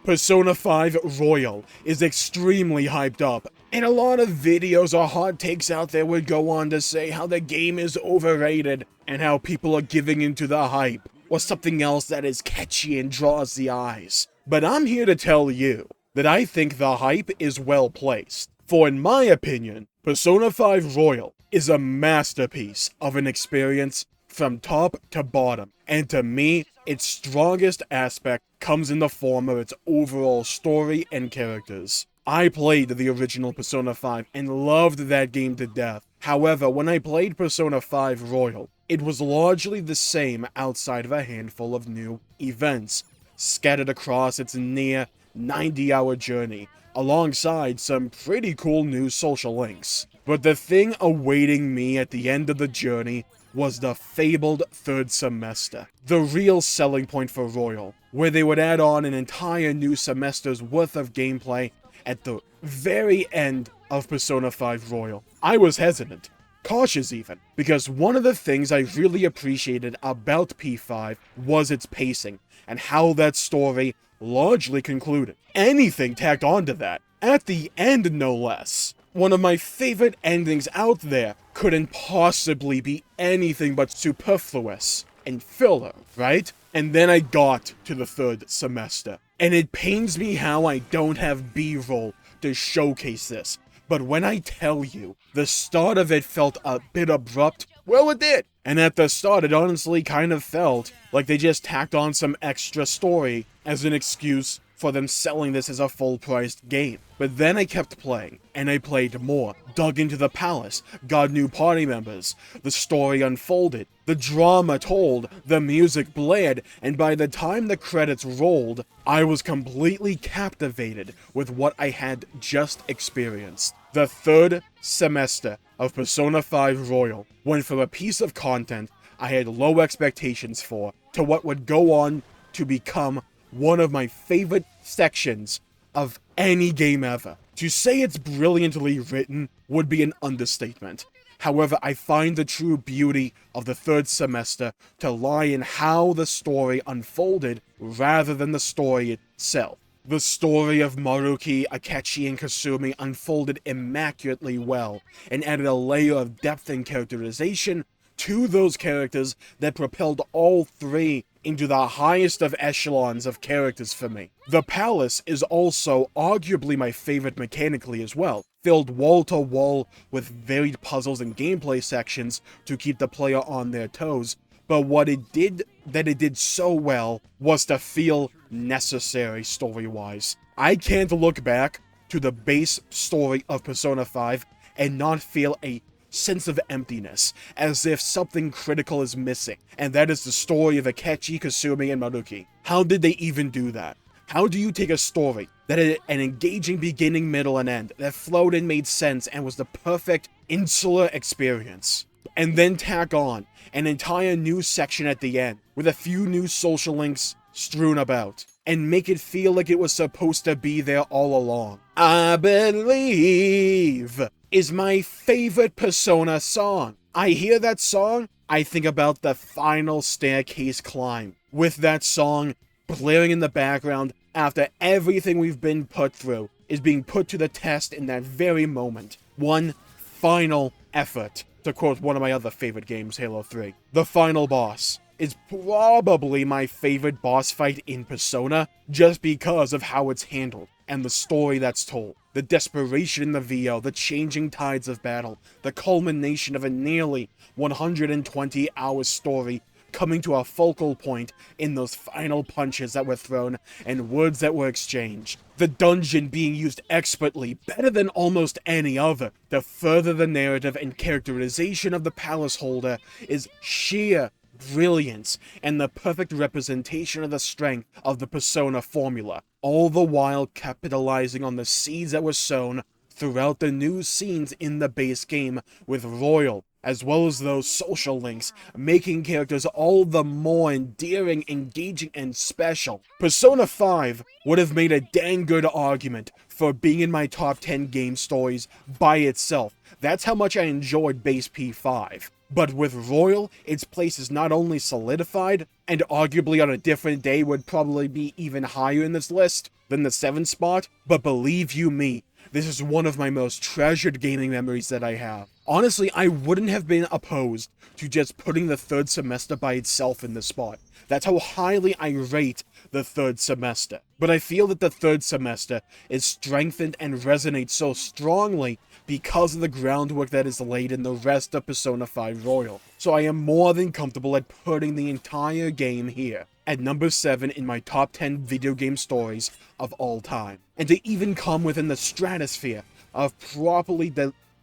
Persona 5 Royal is extremely hyped up, and a lot of videos or hot takes out there would go on to say how the game is overrated and how people are giving into the hype, or something else that is catchy and draws the eyes. But I'm here to tell you that I think the hype is well placed. For in my opinion, Persona 5 Royal is a masterpiece of an experience from top to bottom, and to me, its strongest aspect comes in the form of its overall story and characters. I played the original Persona 5 and loved that game to death. However, when I played Persona 5 Royal, it was largely the same outside of a handful of new events, scattered across its near 90-hour journey, alongside some pretty cool new social links. But the thing awaiting me at the end of the journey was the fabled third semester, the real selling point for Royal, where they would add on an entire new semester's worth of gameplay at the very end of Persona 5 Royal. I was hesitant, cautious even, because one of the things I really appreciated about P5 was its pacing, and how that story largely concluded. Anything tacked onto that, at the end no less. One of my favorite endings out there couldn't possibly be anything but superfluous and filler, right? And then I got to the third semester, and it pains me how I don't have B-roll to showcase this, but when I tell you, the start of it felt a bit abrupt, well it did. And at the start it honestly kind of felt like they just tacked on some extra story as an excuse for them selling this as a full-priced game. But then I kept playing, and I played more, dug into the palace, got new party members, the story unfolded, the drama told, the music blared, and by the time the credits rolled, I was completely captivated with what I had just experienced. The third semester of Persona 5 Royal went from a piece of content I had low expectations for to what would go on to become one of my favorite sections of any game ever. To say it's brilliantly written would be an understatement. However, I find the true beauty of the third semester to lie in how the story unfolded rather than the story itself. The story of Maruki, Akechi, and Kasumi unfolded immaculately well, and added a layer of depth and characterization to those characters that propelled all three into the highest of echelons of characters for me. The palace is also arguably my favorite mechanically as well, filled wall to wall with varied puzzles and gameplay sections to keep the player on their toes, but what it did so well was to feel necessary story-wise. I can't look back to the base story of Persona 5 and not feel a sense of emptiness, as if something critical is missing, and that is the story of Akechi, Kasumi, and Maruki. How did they even do that? How do you take a story that had an engaging beginning, middle, and end, that flowed and made sense and was the perfect insular experience, and then tack on an entire new section at the end, with a few new social links strewn about, and make it feel like it was supposed to be there all along? I Believe is my favorite Persona song. I hear that song, I think about the final staircase climb, with that song blaring in the background after everything we've been put through is being put to the test in that very moment. One final effort, to quote one of my other favorite games, Halo 3. The final boss is probably my favorite boss fight in Persona, just because of how it's handled, and the story that's told. The desperation in the VO, the changing tides of battle, the culmination of a nearly 120-hour story coming to a focal point in those final punches that were thrown and words that were exchanged. The dungeon being used expertly, better than almost any other, to further the narrative and characterization of the palace holder is sheer brilliance and the perfect representation of the strength of the Persona formula, all the while capitalizing on the seeds that were sown throughout the new scenes in the base game with Royal, as well as those social links, making characters all the more endearing, engaging, and special. Persona 5 would have made a dang good argument for being in my top 10 game stories by itself. That's how much I enjoyed base P5. But with Royal, its place is not only solidified, and arguably on a different day would probably be even higher in this list than the 7th spot, but believe you me, this is one of my most treasured gaming memories that I have. Honestly, I wouldn't have been opposed to just putting the 3rd semester by itself in this spot. That's how highly I rate the 3rd semester. But I feel that the 3rd semester is strengthened and resonates so strongly because of the groundwork that is laid in the rest of Persona 5 Royal. So I am more than comfortable at putting the entire game here, at number 7 in my top 10 video game stories of all time. And to even come within the stratosphere of properly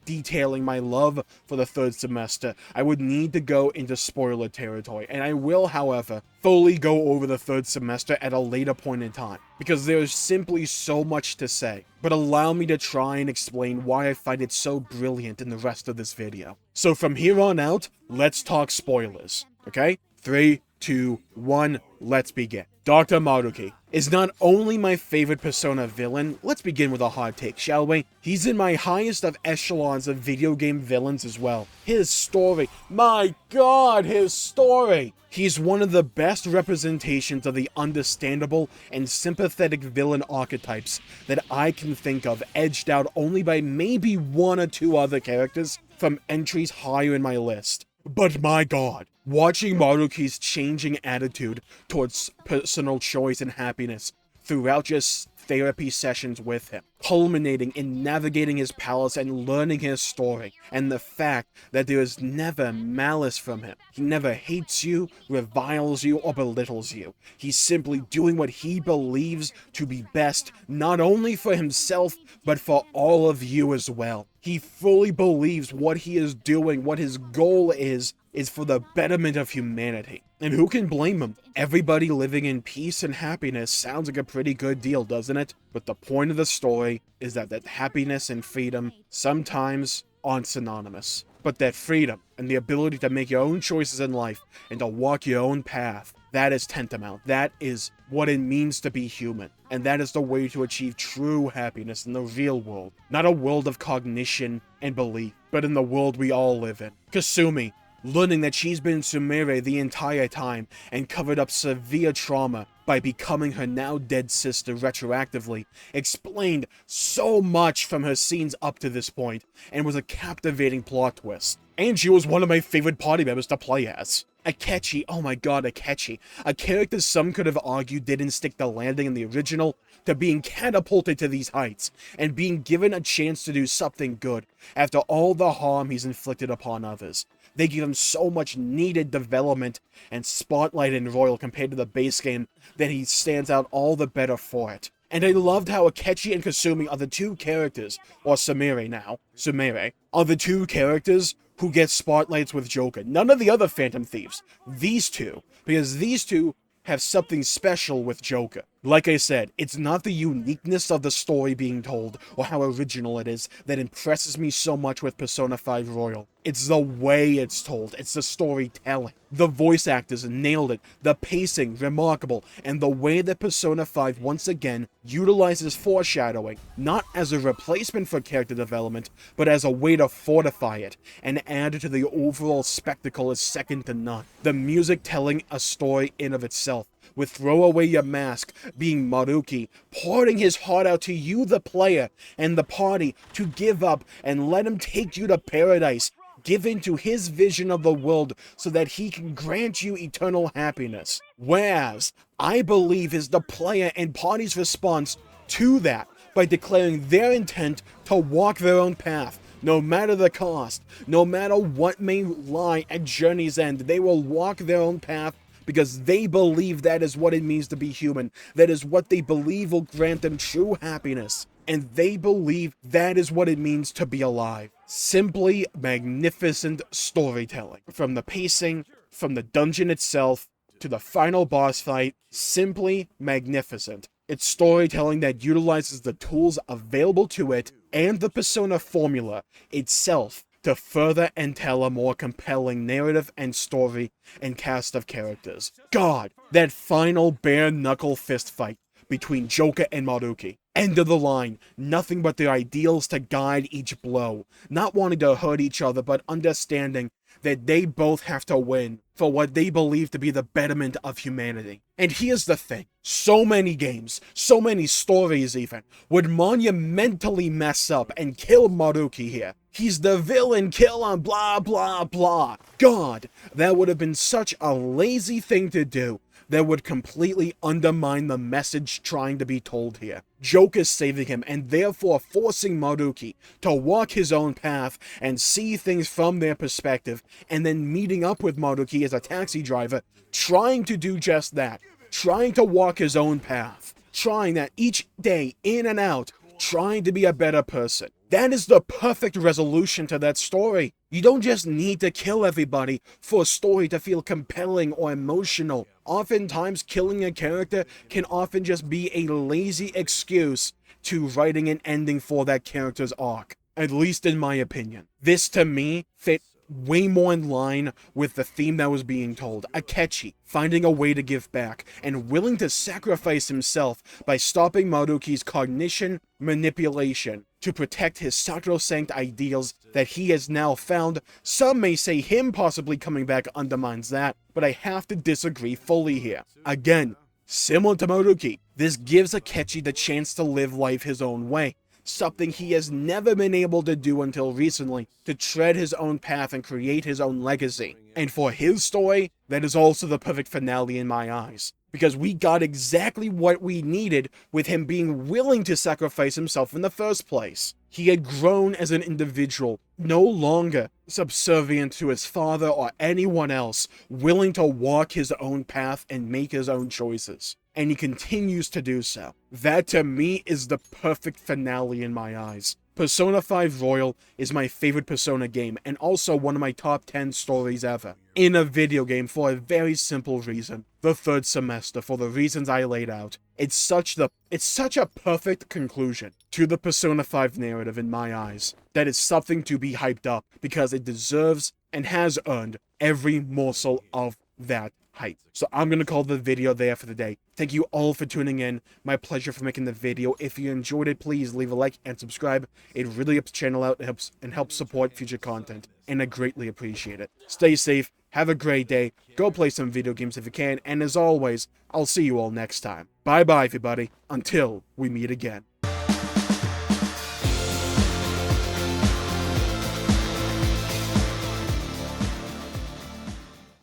detailing my love for the 3rd semester, I would need to go into spoiler territory, and I will, however, fully go over the 3rd semester at a later point in time, because there is simply so much to say. But allow me to try and explain why I find it so brilliant in the rest of this video. So from here on out, let's talk spoilers, okay? 3, 2, 1, let's begin. Dr. Maruki is not only my favorite Persona villain, let's begin with a hot take, shall we? He's in my highest of echelons of video game villains as well. His story, my god, his story! He's one of the best representations of the understandable and sympathetic villain archetypes that I can think of, edged out only by maybe 1 or 2 other characters from entries higher in my list. But my god, watching Maruki's changing attitude towards personal choice and happiness throughout just therapy sessions with him, culminating in navigating his palace and learning his story, and the fact that there is never malice from him. He never hates you, reviles you, or belittles you. He's simply doing what he believes to be best, not only for himself, but for all of you as well. He fully believes what he is doing, what his goal is for the betterment of humanity. And who can blame him? Everybody living in peace and happiness sounds like a pretty good deal, doesn't it? But the point of the story is that happiness and freedom sometimes aren't synonymous. But that freedom and the ability to make your own choices in life and to walk your own path, that is tantamount. That is what it means to be human. And that is the way to achieve true happiness in the real world. Not a world of cognition and belief, but in the world we all live in. Kasumi, learning that she's been Sumire the entire time and covered up severe trauma by becoming her now dead sister retroactively, explained so much from her scenes up to this point, and was a captivating plot twist. And she was one of my favorite party members to play as. Akechi, oh my god, Akechi. A character some could have argued didn't stick the landing in the original, to being catapulted to these heights, and being given a chance to do something good after all the harm he's inflicted upon others. They give him so much needed development and spotlight in Royal compared to the base game that he stands out all the better for it. And I loved how Akechi and Kasumi are the 2 characters, or Sumire, are the 2 characters who get spotlights with Joker. None of the other Phantom Thieves. These 2, because these 2 have something special with Joker. Like I said, it's not the uniqueness of the story being told, or how original it is, that impresses me so much with Persona 5 Royal. It's the way it's told, it's the storytelling. The voice actors nailed it, the pacing, remarkable, and the way that Persona 5 once again utilizes foreshadowing, not as a replacement for character development, but as a way to fortify it, and add to the overall spectacle is second to none. The music telling a story in of itself, with Throw Away Your Mask being Maruki, pouring his heart out to you, the player, and the party to give up and let him take you to paradise, give into his vision of the world so that he can grant you eternal happiness. Whereas, I believe is the player and party's response to that by declaring their intent to walk their own path. No matter the cost, no matter what may lie at journey's end, they will walk their own path because they believe that is what it means to be human. That is what they believe will grant them true happiness. And they believe that is what it means to be alive. Simply magnificent storytelling. From the pacing, from the dungeon itself, to the final boss fight, simply magnificent. It's storytelling that utilizes the tools available to it and the Persona formula itself to further and tell a more compelling narrative and story and cast of characters. God, that final bare-knuckle fist fight between Joker and Maruki. End of the line, nothing but their ideals to guide each blow, not wanting to hurt each other but understanding that they both have to win for what they believe to be the betterment of humanity. And here's the thing, so many games, so many stories even, would monumentally mess up and kill Maruki here. He's the villain, kill him, blah blah blah. God, that would have been such a lazy thing to do that would completely undermine the message trying to be told here. Joker's saving him and therefore forcing Maruki to walk his own path and see things from their perspective, and then meeting up with Maruki as a taxi driver, trying to do just that, trying to walk his own path, trying that each day in and out, trying to be a better person. That is the perfect resolution to that story. You don't just need to kill everybody for a story to feel compelling or emotional. Oftentimes, killing a character can often just be a lazy excuse to writing an ending for that character's arc. At least in my opinion. This, to me, fit way more in line with the theme that was being told. Akechi finding a way to give back and willing to sacrifice himself by stopping Maruki's cognition manipulation to protect his sacrosanct ideals that he has now found. Some may say him possibly coming back undermines that, but I have to disagree fully here. Again, similar to Maruki, this gives Akechi the chance to live life his own way. Something he has never been able to do until recently, to tread his own path and create his own legacy. And for his story, that is also the perfect finale in my eyes. Because we got exactly what we needed with him being willing to sacrifice himself in the first place. He had grown as an individual, no longer subservient to his father or anyone else, willing to walk his own path and make his own choices. And he continues to do so. That, to me, is the perfect finale in my eyes. Persona 5 Royal is my favorite Persona game, and also one of my top 10 stories ever. In a video game for a very simple reason. The third semester, for the reasons I laid out. It's such a perfect conclusion to the Persona 5 narrative in my eyes, that it's something to be hyped up, because it deserves and has earned every morsel of that hype. So I'm gonna call the video there for the day. Thank you all for tuning in. My pleasure for making the video. If you enjoyed it, please leave a like and subscribe. It really helps the channel out and helps support future content, and I greatly appreciate it. Stay safe, have a great day, go play some video games if you can, and as always, I'll see you all next time. Bye bye everybody, until we meet again.